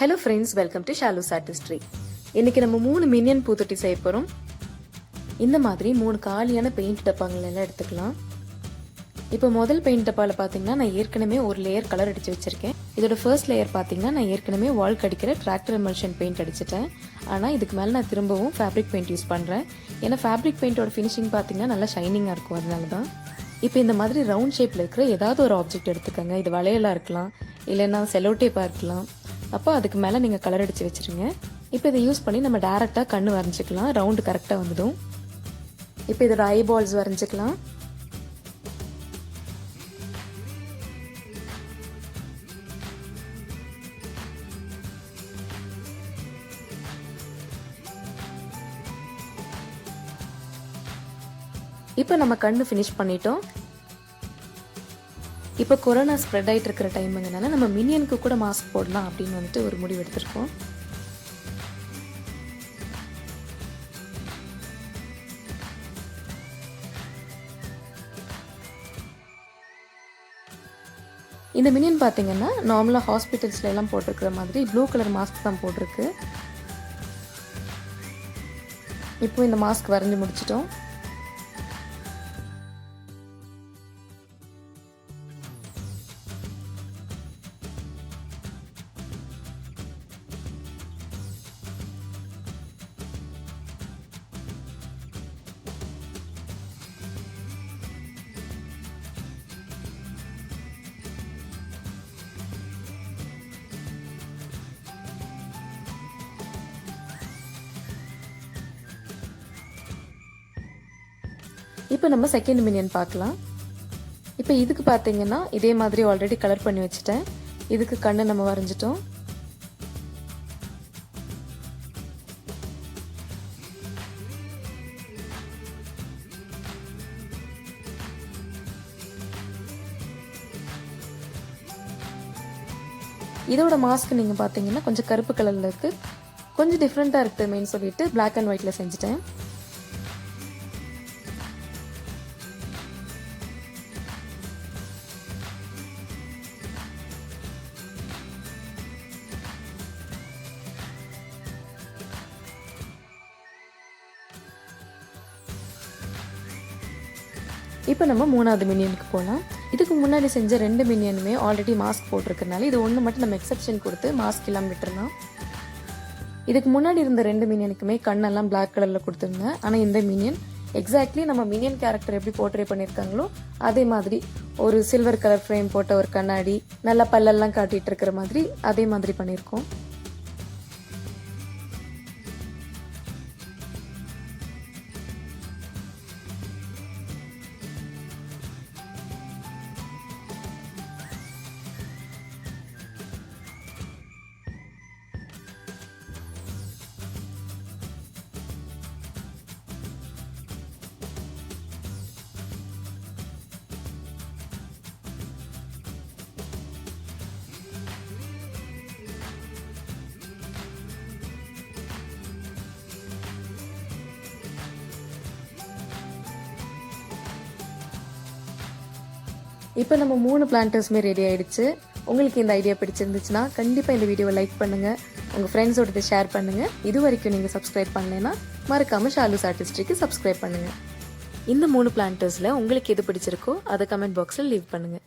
Hello friends, welcome to Shalu's artistry. இன்னைக்கு நம்ம 3 minion பூத்தொட்டி செய்ய போகிறோம். இந்த மாதிரி 3 காலியான பெயிண்ட் டப்பாங்கள் எல்லாம் எடுத்துக்கலாம். இப்போ முதல் பெயிண்ட் டப்பாவில் பார்த்தீங்கன்னா நான் ஏற்கனவே ஒரு லேயர் கலர் அடித்து வச்சுருக்கேன். இதோட ஃபர்ஸ்ட் லேயர் பார்த்தீங்கன்னா நான் ஏற்கனவே வால்க்கு அடிக்கிற டிராக்டர் எமல்ஷன் பெயிண்ட் அடிச்சிட்டேன். ஆனால் இதுக்கு மேலே நான் திரும்பவும் ஃபேப்ரிக் பெயிண்ட் யூஸ் பண்ணுறேன். ஏன்னா ஃபேப்ரிக் பெயிண்டோட ஃபினிஷிங் பார்த்தீங்கன்னா நல்லா ஷைனிங்காக இருக்கும், அதனால தான். இப்போ இந்த மாதிரி ரவுண்ட் ஷேப்பில் இருக்கிற ஏதாவது ஒரு ஆப்ஜெக்ட் எடுத்துக்கோங்க. இது வளையலாக இருக்கலாம், இல்லைன்னா செலோ டேப்பாக இருக்கலாம். அப்போ அதுக்கு மேலே நீங்கள் கலர் அடித்து வச்சுருங்க. இப்போ இதை யூஸ் பண்ணி நம்ம டேரெக்டாக கண் வரைஞ்சிக்கலாம். ரவுண்டு கரெக்டாக வந்துடும். இப்போ இதோட ஐ பால்ஸ் வரைஞ்சிக்கலாம். இப்போ நம்ம கண்ணு ஃபினிஷ் பண்ணிட்டோம். இப்போ கொரோனா ஸ்ப்ரெட் ஆகிட்டு இருக்கிற டைமுங்கனால நம்ம மினியனுக்கு கூட மாஸ்க் போடலாம் அப்படின்னு வந்துட்டு ஒரு முடிவு எடுத்திருக்கோம். இந்த மினியன் பார்த்தீங்கன்னா நார்மலாக ஹாஸ்பிட்டல்ஸ்ல எல்லாம் போட்டிருக்கிற மாதிரி ப்ளூ கலர் மாஸ்க் தான் போட்டிருக்கு. இப்போ இந்த மாஸ்க் வரைஞ்சி முடிச்சிட்டோம். இப்போ நம்ம செகண்ட் மினியன் பார்க்கலாம். இப்போ இதுக்கு பார்த்தீங்கன்னா இதே மாதிரி ஆல்ரெடி கலர் பண்ணி வச்சுட்டேன். இதுக்கு கண்ணை நம்ம வரைஞ்சிட்டோம். இதோட மாஸ்க் நீங்கள் பார்த்தீங்கன்னா கொஞ்சம் கருப்பு கலரில் இருக்குது, கொஞ்சம் டிஃப்ரெண்ட்டாக இருக்குதுன்னு சொல்லிட்டு பிளாக் அண்ட் ஒயிட்டில் செஞ்சுட்டேன். இப்போ நம்ம மூணாவது மினியனுக்கு போகலாம். இதுக்கு முன்னாடி செஞ்ச 2 மினியனுமே ஆல்ரெடி மாஸ்க் போட்டிருக்கனால இது ஒன்று மட்டும் நம்ம எக்ஸப்ஷன் கொடுத்து மாஸ்க் இல்லாமல் விட்டுறலாம். இதுக்கு முன்னாடி இருந்த 2 மினியனுக்குமே கண்ணெல்லாம் பிளாக் கலரில் கொடுத்துருந்தேன். ஆனால் இந்த மினியன் எக்ஸாக்ட்லி நம்ம மினியன் கேரக்டர் எப்படி போர்ட்ரே பண்ணியிருக்காங்களோ அதே மாதிரி ஒரு சில்வர் கலர் ஃப்ரேம் போட்ட ஒரு கண்ணாடி, நல்லா பல்லெல்லாம் காட்டிகிட்டு இருக்கிற மாதிரி அதே மாதிரி பண்ணியிருக்கோம். இப்போ நம்ம 3 பிளான்டர்ஸுமே ரெடி ஆகிடுச்சு. உங்களுக்கு இந்த ஐடியா பிடிச்சிருந்துச்சுன்னா கண்டிப்பாக இந்த வீடியோவை லைக் பண்ணுங்கள், உங்கள் ஃப்ரெண்ட்ஸோட இதை ஷேர் பண்ணுங்கள். இது வரைக்கும் நீங்கள் சப்ஸ்கிரைப் பண்ணலைன்னா மறக்காமல் ஷாலூஸ் ஆர்டிஸ்ட்ரிக்கு சப்ஸ்கிரைப் பண்ணுங்கள். இந்த 3 பிளான்டர்ஸில் உங்களுக்கு எது பிடிச்சிருக்கோ அதை கமெண்ட் பாக்ஸில் லீவ் பண்ணுங்கள்.